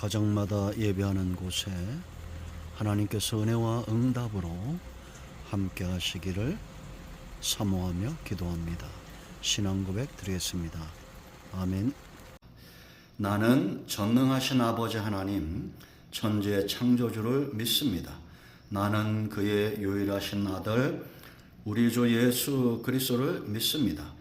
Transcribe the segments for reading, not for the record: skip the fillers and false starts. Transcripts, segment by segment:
가정마다 예배하는 곳에 하나님께서 은혜와 응답으로 함께 하시기를 사모하며 기도합니다. 신앙 고백 드리겠습니다. 아멘. 나는 전능하신 아버지 하나님, 천지의 창조주를 믿습니다. 나는 그의 유일하신 아들 우리 주 예수 그리스도를 믿습니다.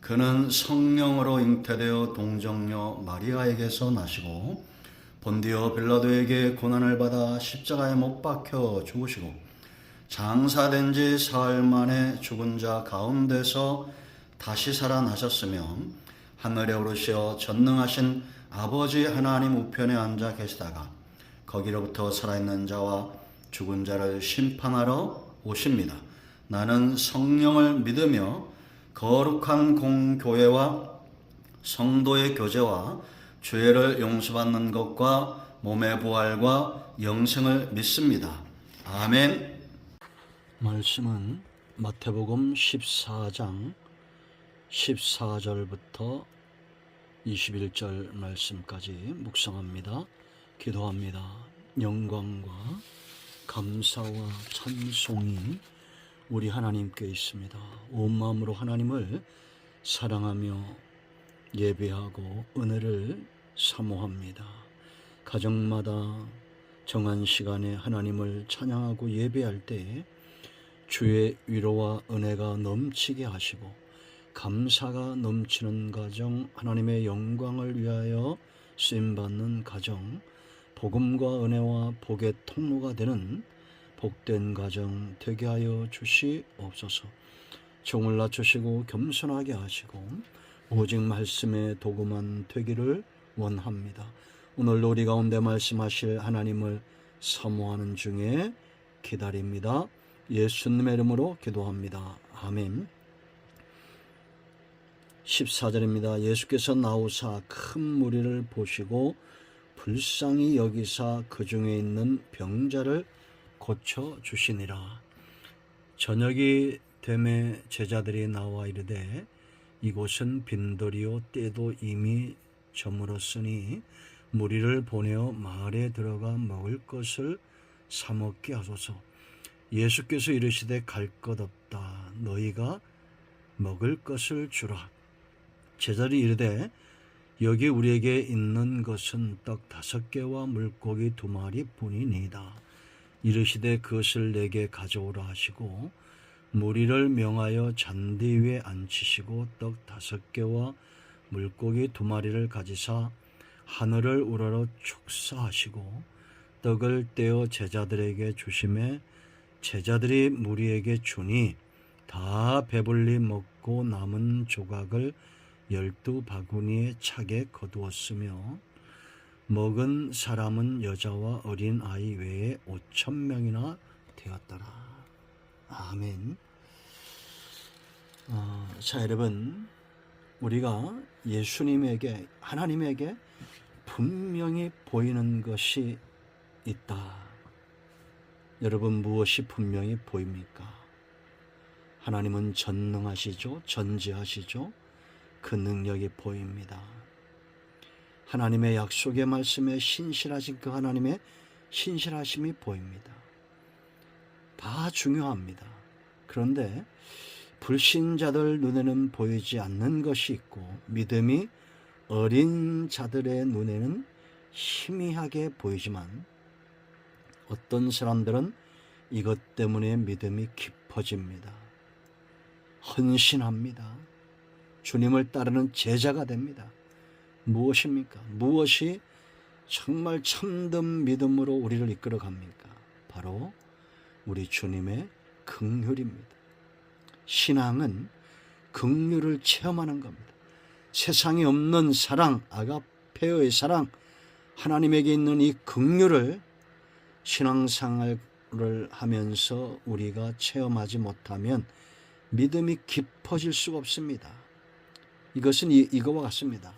그는 성령으로 잉태되어 동정녀 마리아에게서 나시고 본디오 빌라도에게 고난을 받아 십자가에 못 박혀 죽으시고 장사된 지 사흘 만에 죽은 자 가운데서 다시 살아나셨으며 하늘에 오르시어 전능하신 아버지 하나님 우편에 앉아 계시다가 거기로부터 살아있는 자와 죽은 자를 심판하러 오십니다. 나는 성령을 믿으며 거룩한 공교회와 성도의 교제와 죄를 용서받는 것과 몸의 부활과 영생을 믿습니다. 아멘. 말씀은 마태복음 14장 14절부터 21절 말씀까지 묵상합니다. 기도합니다. 영광과 감사와 찬송이 우리 하나님께 있습니다. 온 마음으로 하나님을 사랑하며 예배하고 은혜를 사모합니다. 가정마다 정한 시간에 하나님을 찬양하고 예배할 때 주의 위로와 은혜가 넘치게 하시고 감사가 넘치는 가정, 하나님의 영광을 위하여 쓰임받는 가정, 복음과 은혜와 복의 통로가 되는 복된 가정 되게 하여 주시옵소서. 종을 낮추시고 겸손하게 하시고 오직 말씀의 도구만 되기를 원합니다. 오늘도 우리 가운데 말씀하실 하나님을 사모하는 중에 기다립니다. 예수님의 이름으로 기도합니다. 아멘. 14절입니다. 예수께서 나오사 큰 무리를 보시고 불쌍히 여기사 그 중에 있는 병자를 고쳐주시니라. 저녁이 되매 제자들이 나와 이르되 이곳은 빈들이요 때도 이미 저물었으니 무리를 보내어 마을에 들어가 먹을 것을 사 먹게 하소서. 예수께서 이르시되 갈 것 없다. 너희가 먹을 것을 주라. 제자들이 이르되 여기 우리에게 있는 것은 떡 5개와 물고기 2마리 뿐이니이다. 이르시되 그것을 내게 가져오라 하시고 무리를 명하여 잔디 위에 앉히시고 떡 5개와 물고기 2마리를 가지사 하늘을 우러러 축사하시고 떡을 떼어 제자들에게 주시매 제자들이 무리에게 주니 다 배불리 먹고 남은 조각을 12바구니에 차게 거두었으며 먹은 사람은 여자와 어린 아이 외에 5,000명이나 되었더라. 아멘. 자, 여러분, 우리가 예수님에게, 하나님에게 분명히 보이는 것이 있다. 여러분, 무엇이 분명히 보입니까? 하나님은 전능하시죠, 전지하시죠. 그 능력이 보입니다. 하나님의 약속의 말씀에 신실하신 그 하나님의 신실하심이 보입니다. 다 중요합니다. 그런데 불신자들 눈에는 보이지 않는 것이 있고 믿음이 어린 자들의 눈에는 희미하게 보이지만 어떤 사람들은 이것 때문에 믿음이 깊어집니다. 헌신합니다. 주님을 따르는 제자가 됩니다. 무엇입니까? 무엇이 정말 참된 믿음으로 우리를 이끌어 갑니까? 바로 우리 주님의 긍휼입니다. 신앙은 긍휼을 체험하는 겁니다. 세상에 없는 사랑, 아가페어의 사랑, 하나님에게 있는 이 긍휼을 신앙생활을 하면서 우리가 체험하지 못하면 믿음이 깊어질 수가 없습니다. 이것은 이거와 같습니다.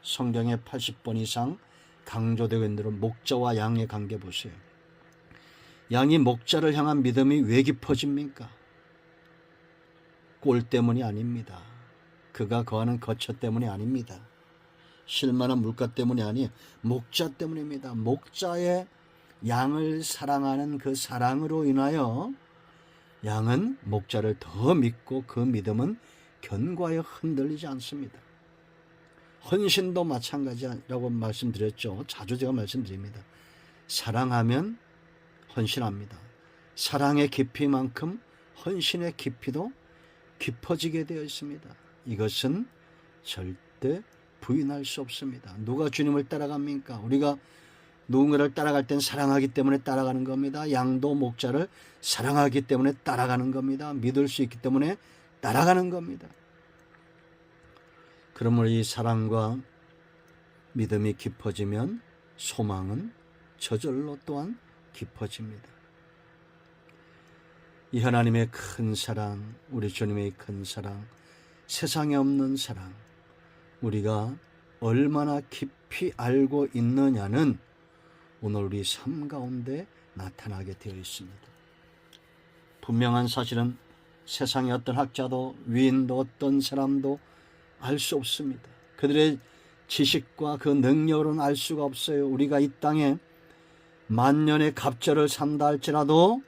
성경에 80번 이상 강조되고 있는 대로 목자와 양의 관계 보세요. 양이 목자를 향한 믿음이 왜 깊어집니까? 꼴 때문이 아닙니다. 그가 거하는 거처 때문이 아닙니다. 실만한 물가 때문이 아니에요. 목자 때문입니다. 목자의 양을 사랑하는 그 사랑으로 인하여 양은 목자를 더 믿고 그 믿음은 견고하여 흔들리지 않습니다. 헌신도 마찬가지라고 말씀드렸죠. 자주 제가 말씀드립니다. 사랑하면 헌신합니다. 사랑의 깊이만큼 헌신의 깊이도 깊어지게 되어 있습니다. 이것은 절대 부인할 수 없습니다. 누가 주님을 따라갑니까? 우리가 누군가를 따라갈 땐 사랑하기 때문에 따라가는 겁니다. 양도 목자를 사랑하기 때문에 따라가는 겁니다. 믿을 수 있기 때문에 따라가는 겁니다. 그러므로 이 사랑과 믿음이 깊어지면 소망은 저절로 또한 깊어집니다. 이 하나님의 큰 사랑, 우리 주님의 큰 사랑, 세상에 없는 사랑, 우리가 얼마나 깊이 알고 있느냐는 오늘 우리 삶 가운데 나타나게 되어 있습니다. 분명한 사실은 세상의 어떤 학자도 위인도 어떤 사람도 알 수 없습니다. 그들의 지식과 그 능력으로는 알 수가 없어요. 우리가 이 땅에 만년의 갑절을 산다 할지라도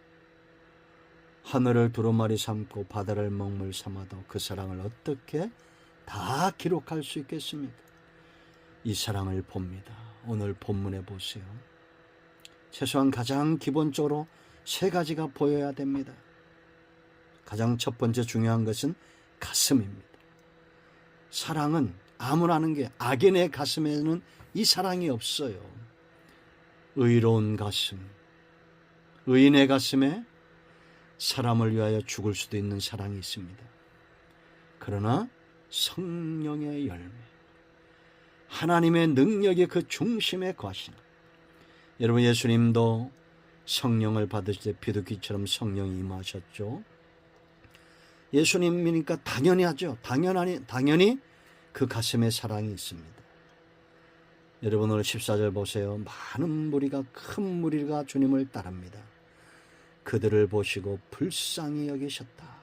하늘을 두루마리 삼고 바다를 먹물 삼아도 그 사랑을 어떻게 다 기록할 수 있겠습니까? 이 사랑을 봅니다. 오늘 본문에 보세요. 최소한 가장 기본적으로 세 가지가 보여야 됩니다. 가장 첫 번째 중요한 것은 가슴입니다. 사랑은 아무라는 게 악인의 가슴에는 이 사랑이 없어요. 의로운 가슴, 의인의 가슴에 사람을 위하여 죽을 수도 있는 사랑이 있습니다. 그러나 성령의 열매, 하나님의 능력이 그 중심에 거하시는, 여러분 예수님도 성령을 받으실 때 비둘기처럼 성령이 임하셨죠. 예수님이니까 당연히 하죠. 당연히 그 가슴에 사랑이 있습니다. 여러분 오늘 14절 보세요. 많은 무리가, 큰 무리가 주님을 따릅니다. 그들을 보시고 불쌍히 여기셨다.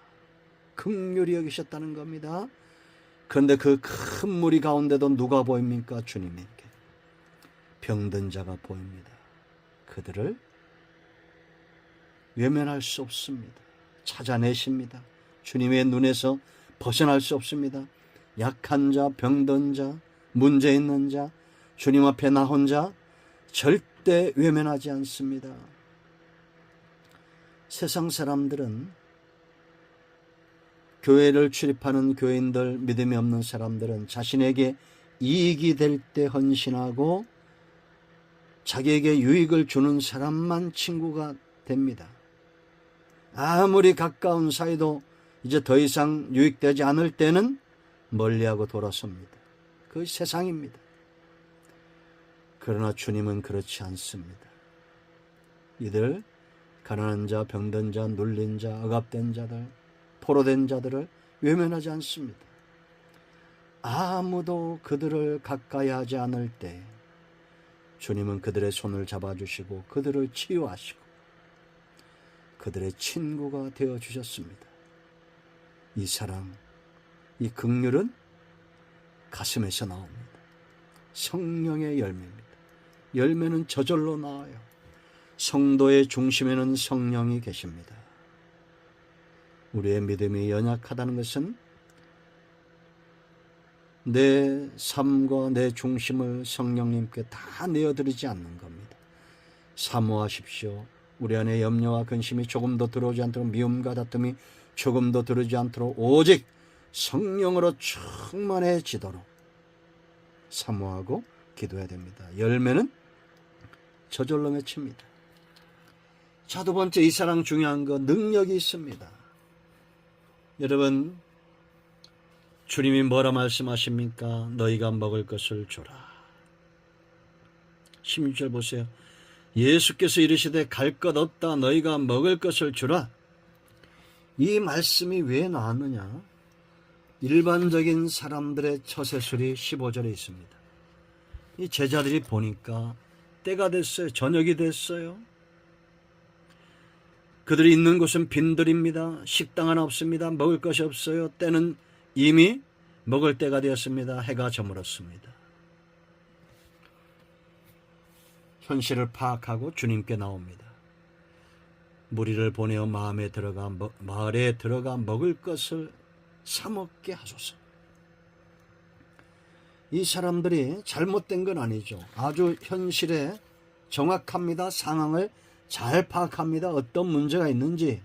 긍휼히 여기셨다는 겁니다. 그런데 그 큰 무리 가운데도 누가 보입니까? 주님에게 병든 자가 보입니다. 그들을 외면할 수 없습니다. 찾아내십니다. 주님의 눈에서 벗어날 수 없습니다. 약한 자, 병든 자, 문제 있는 자, 주님 앞에 나 혼자 절대 외면하지 않습니다. 세상 사람들은, 교회를 출입하는 교인들, 믿음이 없는 사람들은 자신에게 이익이 될 때 헌신하고 자기에게 유익을 주는 사람만 친구가 됩니다. 아무리 가까운 사이도 이제 더 이상 유익되지 않을 때는 멀리하고 돌아섭니다. 그것이 세상입니다. 그러나 주님은 그렇지 않습니다. 이들 가난한 자, 병든 자, 눌린 자, 억압된 자들, 포로된 자들을 외면하지 않습니다. 아무도 그들을 가까이 하지 않을 때 주님은 그들의 손을 잡아주시고 그들을 치유하시고 그들의 친구가 되어주셨습니다. 이 사랑, 이 긍휼은 가슴에서 나옵니다. 성령의 열매입니다. 열매는 저절로 나와요. 성도의 중심에는 성령이 계십니다. 우리의 믿음이 연약하다는 것은 내 삶과 내 중심을 성령님께 다 내어드리지 않는 겁니다. 사모하십시오. 우리 안에 염려와 근심이 조금도 들어오지 않도록, 미움과 다툼이 조금도 들어오지 않도록 오직 성령으로 충만해지도록 사모하고 기도해야 됩니다. 열매는 저절로 맺힙니다. 자, 두 번째, 이 사랑 중요한 거, 능력이 있습니다. 여러분, 주님이 뭐라 말씀하십니까? 너희가 먹을 것을 주라. 16절 보세요. 예수께서 이르시되 갈 것 없다. 너희가 먹을 것을 주라. 이 말씀이 왜 나왔느냐? 일반적인 사람들의 처세술이 15절에 있습니다. 이 제자들이 보니까 때가 됐어요. 저녁이 됐어요. 그들이 있는 곳은 빈들입니다. 식당 하나 없습니다. 먹을 것이 없어요. 때는 이미 먹을 때가 되었습니다. 해가 저물었습니다. 현실을 파악하고 주님께 나옵니다. 무리를 보내어 마을에 들어가 먹을 것을 사 먹게 하소서. 이 사람들이 잘못된 건 아니죠. 아주 현실에 정확합니다. 상황을 잘 파악합니다. 어떤 문제가 있는지.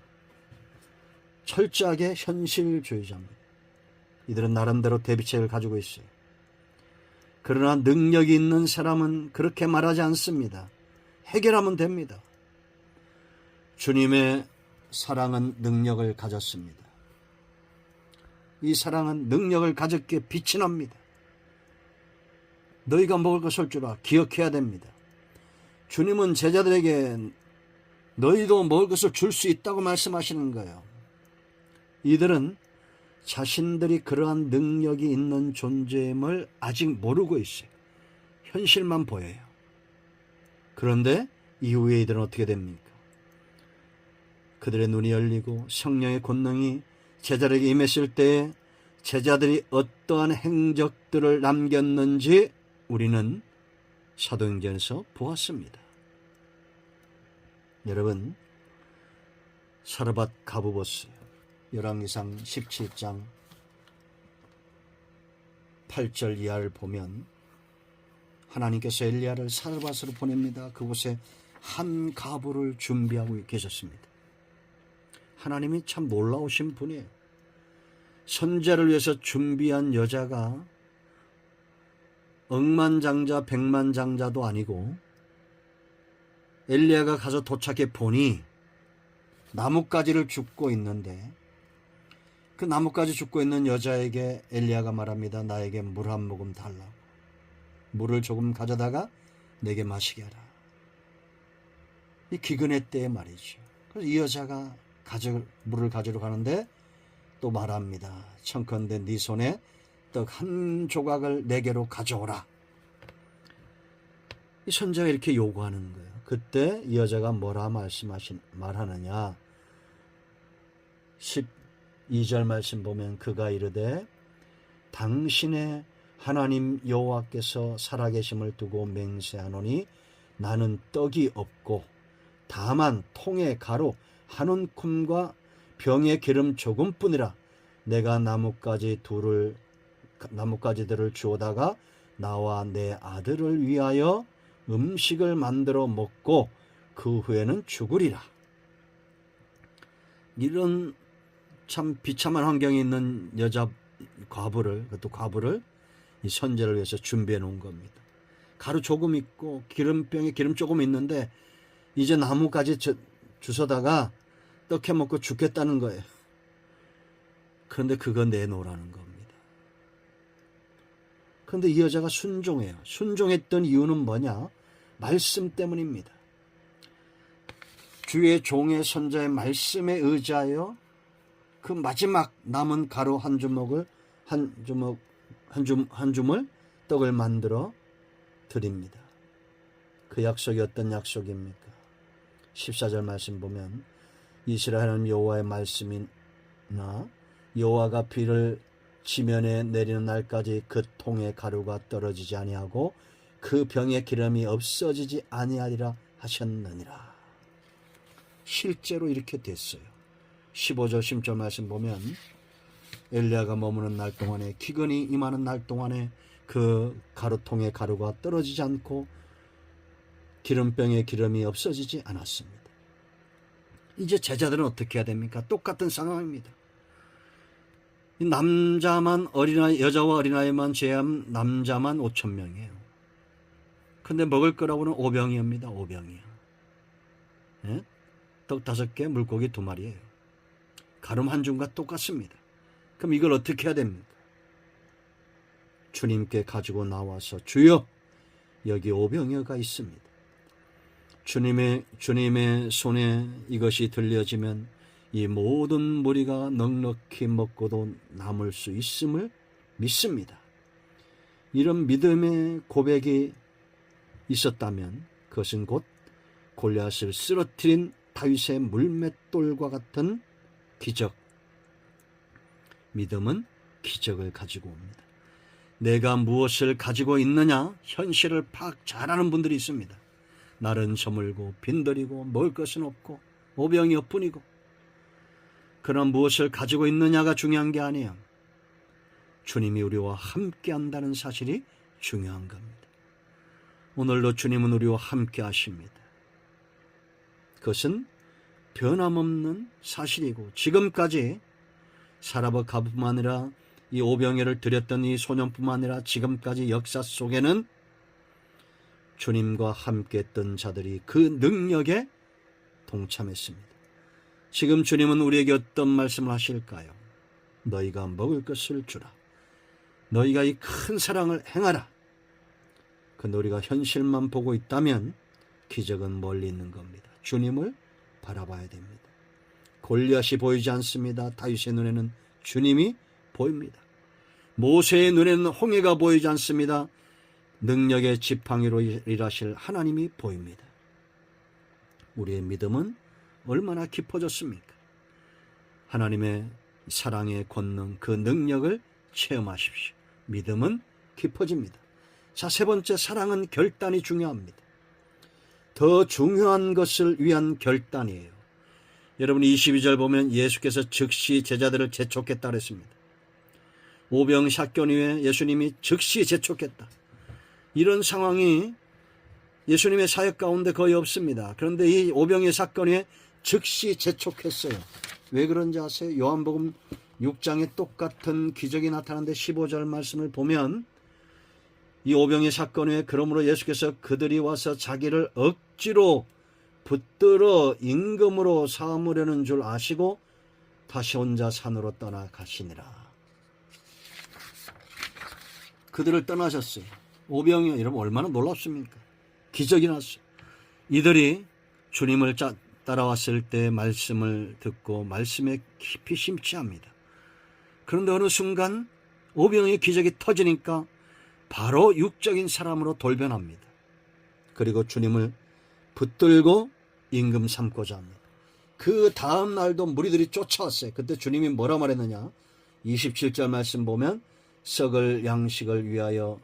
철저하게 현실주의자입니다. 이들은 나름대로 대비책을 가지고 있어요. 그러나 능력이 있는 사람은 그렇게 말하지 않습니다. 해결하면 됩니다. 주님의 사랑은 능력을 가졌습니다. 이 사랑은 능력을 가졌기에 빛이 납니다. 너희가 먹을 것을 주라. 기억해야 됩니다. 주님은 제자들에게 너희도 먹을 것을 줄 수 있다고 말씀하시는 거예요. 이들은 자신들이 그러한 능력이 있는 존재임을 아직 모르고 있어요. 현실만 보여요. 그런데 이후에 이들은 어떻게 됩니까? 그들의 눈이 열리고 성령의 권능이 제자들에게 임했을 때에 제자들이 어떠한 행적들을 남겼는지 우리는 사도행전에서 보았습니다. 여러분, 사르밧 가부보스 열왕기상 17장 8절 이하를 보면 하나님께서 엘리야를 사르밧으로 보냅니다. 그곳에 한 가부를 준비하고 계셨습니다. 하나님이 참 놀라우신 분이에요. 선자를 위해서 준비한 여자가 억만장자 백만장자도 아니고 엘리야가 가서 도착해 보니 나뭇가지를 줍고 있는데 그 나뭇가지 줍고 있는 여자에게 엘리야가 말합니다. 나에게 물 한 모금 달라고. 물을 조금 가져다가 내게 마시게 하라. 이 기근의 때에 말이죠. 그래서 이 여자가 물을 가지러 가는데 또 말합니다. 청컨대 네 손에 떡 한 조각을 내게로 가져오라. 이 선자가 이렇게 요구하는 거예요. 그때 이 여자가 뭐라 말하느냐. 12절 말씀 보면 그가 이르되 당신의 하나님 여호와께서 살아계심을 두고 맹세하노니 나는 떡이 없고 다만 통에 가루 한 움큼과 병에 기름 조금뿐이라. 내가 나뭇가지들을 주워다가 나와 내 아들을 위하여 음식을 만들어 먹고 그 후에는 죽으리라. 이런 참 비참한 환경에 있는 여자 그것도 과부를 이 선제를 위해서 준비해 놓은 겁니다. 가루 조금 있고 기름병에 기름 조금 있는데 이제 나뭇가지 주워다가 떡해 먹고 죽겠다는 거예요. 그런데 그거 내놓으라는 겁니다. 그런데 이 여자가 순종해요. 순종했던 이유는 뭐냐? 말씀 때문입니다. 주의 종의 선자의 말씀에 의지하여 그 마지막 남은 가루 한 주먹을 한 줌을 떡을 만들어 드립니다. 그 약속이 어떤 약속입니까? 14절 말씀 보면 이스라엘은 여호와의 말씀이나 여호와가 비를 지면에 내리는 날까지 그 통에 가루가 떨어지지 아니하고 그 병에 기름이 없어지지 아니하리라 하셨느니라. 실제로 이렇게 됐어요. 15절 16절 말씀 보면 엘리야가 머무는 날 동안에 기근이 임하는 날 동안에 그 가루통에 가루가 떨어지지 않고 기름병에 기름이 없어지지 않았습니다. 이제 제자들은 어떻게 해야 됩니까? 똑같은 상황입니다. 여자와 어린아이만 제외한 남자만 5,000명이에요. 근데 먹을 거라고는 5병이옵니다. 5병이요. 예? 떡 5개, 물고기 2마리예요. 가름 한 줌과 똑같습니다. 그럼 이걸 어떻게 해야 됩니까? 주님께 가지고 나와서 주여 여기 5병여가 있습니다. 주님의 손에 이것이 들려지면 이 모든 무리가 넉넉히 먹고도 남을 수 있음을 믿습니다. 이런 믿음의 고백이 있었다면 그것은 곧 골리앗을 쓰러뜨린 다윗의 물맷돌과 같은 기적. 믿음은 기적을 가지고 옵니다. 내가 무엇을 가지고 있느냐? 현실을 파악 잘하는 분들이 있습니다. 날은 저물고 빈들이고 먹을 것은 없고 오병이 엇뿐이고, 그러나 무엇을 가지고 있느냐가 중요한 게 아니에요. 주님이 우리와 함께 한다는 사실이 중요한 겁니다. 오늘도 주님은 우리와 함께 하십니다. 그것은 변함없는 사실이고, 지금까지 사라버가뿐만 아니라 이 오병이어를 드렸던 이 소년뿐만 아니라 지금까지 역사 속에는 주님과 함께 했던 자들이 그 능력에 동참했습니다. 지금 주님은 우리에게 어떤 말씀을 하실까요? 너희가 먹을 것을 주라. 너희가 이 큰 사랑을 행하라. 근데 우리가 현실만 보고 있다면 기적은 멀리 있는 겁니다. 주님을 바라봐야 됩니다. 골리앗이 보이지 않습니다. 다윗의 눈에는 주님이 보입니다. 모세의 눈에는 홍해가 보이지 않습니다. 능력의 지팡이로 일하실 하나님이 보입니다. 우리의 믿음은 얼마나 깊어졌습니까? 하나님의 사랑의 권능, 그 능력을 체험하십시오. 믿음은 깊어집니다. 자, 세 번째, 사랑은 결단이 중요합니다. 더 중요한 것을 위한 결단이에요. 여러분 22절 보면 예수께서 즉시 제자들을 재촉했다 그랬습니다. 오병 사건 이후에 예수님이 즉시 재촉했다. 이런 상황이 예수님의 사역 가운데 거의 없습니다. 그런데 이 오병의 사건 후에 즉시 재촉했어요. 왜 그런지 아세요? 요한복음 6장에 똑같은 기적이 나타나는데 15절 말씀을 보면 이 오병의 사건 후에 그러므로 예수께서 그들이 와서 자기를 억지로 붙들어 임금으로 삼으려는 줄 아시고 다시 혼자 산으로 떠나가시니라. 그들을 떠나셨어요. 오병이어, 여러분 얼마나 놀랍습니까? 기적이 났어요. 이들이 주님을 따라왔을 때 말씀을 듣고 말씀에 깊이 심취합니다. 그런데 어느 순간 오병이의 기적이 터지니까 바로 육적인 사람으로 돌변합니다. 그리고 주님을 붙들고 임금 삼고자 합니다. 그 다음 날도 무리들이 쫓아왔어요. 그때 주님이 뭐라 말했느냐? 27절 말씀 보면 썩을 양식을 위하여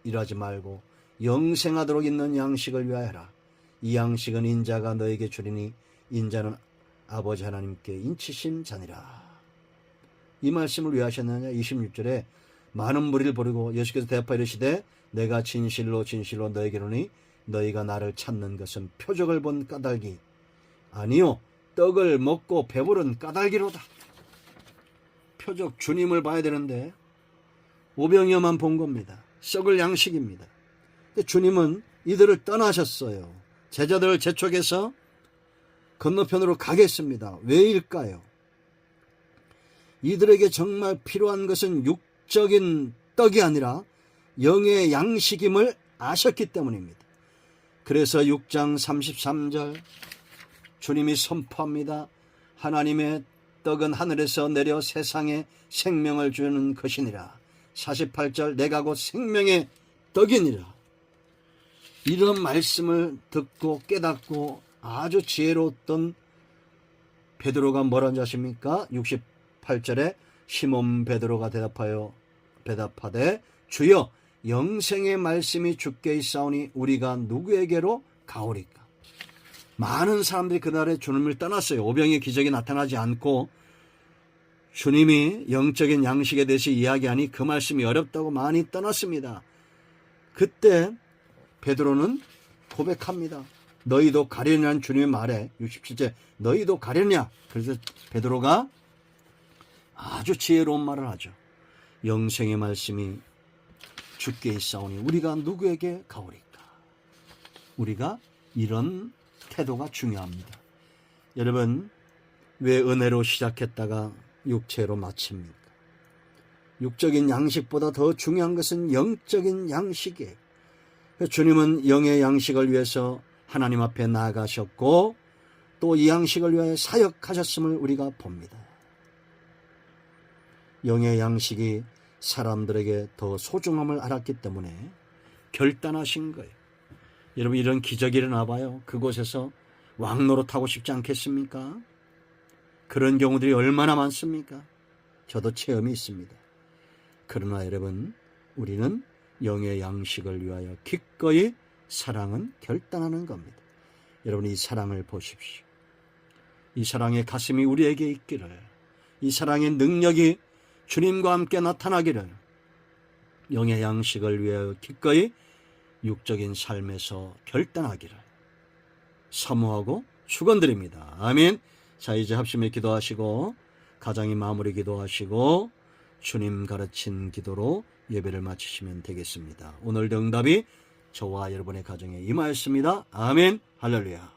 일하지 말고 영생하도록 있는 양식을 위하여 하라. 이 양식은 인자가 너에게 주리니 인자는 아버지 하나님께 인치신 자니라. 이 말씀을 왜 하셨느냐? 26절에 많은 무리를 버리고 예수께서 대답하여 이르시되 내가 진실로 진실로 너에게 이르노니 너희가 나를 찾는 것은 표적을 본 까닭이 아니요 떡을 먹고 배부른 까닭이로다. 표적, 주님을 봐야 되는데 오병이어만 본 겁니다. 썩을 양식입니다. 주님은 이들을 떠나셨어요. 제자들을 재촉해서 건너편으로 가겠습니다. 왜일까요? 이들에게 정말 필요한 것은 육적인 떡이 아니라 영의 양식임을 아셨기 때문입니다. 그래서 6장 33절 주님이 선포합니다. 하나님의 떡은 하늘에서 내려 세상에 생명을 주는 것이니라. 48절 내가 곧 생명의 떡이니라. 이런 말씀을 듣고 깨닫고 아주 지혜로웠던 베드로가 뭐라는지 아십니까? 68절에 시몬 베드로가 대답하되 주여 영생의 말씀이 주께 있사오니 우리가 누구에게로 가오리까? 많은 사람들이 그날에 주님을 떠났어요. 오병의 기적이 나타나지 않고 주님이 영적인 양식에 대해서 이야기하니 그 말씀이 어렵다고 많이 떠났습니다. 그때 베드로는 고백합니다. 너희도 가려냐는 주님의 말에 67절 너희도 가려냐? 그래서 베드로가 아주 지혜로운 말을 하죠. 영생의 말씀이 주께 있사오니 우리가 누구에게 가오리까? 우리가 이런 태도가 중요합니다. 여러분 왜 은혜로 시작했다가 육체로 마칩니까? 육적인 양식보다 더 중요한 것은 영적인 양식이에요. 주님은 영의 양식을 위해서 하나님 앞에 나아가셨고 또 이 양식을 위하여 사역하셨음을 우리가 봅니다. 영의 양식이 사람들에게 더 소중함을 알았기 때문에 결단하신 거예요. 여러분 이런 기적이 일어나 봐요. 그곳에서 왕노릇하고 싶지 않겠습니까? 그런 경우들이 얼마나 많습니까? 저도 체험이 있습니다. 그러나 여러분 우리는 영의 양식을 위하여 기꺼이 사랑은 결단하는 겁니다. 여러분 이 사랑을 보십시오. 이 사랑의 가슴이 우리에게 있기를, 이 사랑의 능력이 주님과 함께 나타나기를, 영의 양식을 위하여 기꺼이 육적인 삶에서 결단하기를 사모하고 축원드립니다. 아멘. 자, 이제 합심에 기도하시고 가정의 마무리 기도하시고 주님 가르친 기도로 예배를 마치시면 되겠습니다. 오늘도 응답이 저와 여러분의 가정에 임하였습니다. 아멘. 할렐루야.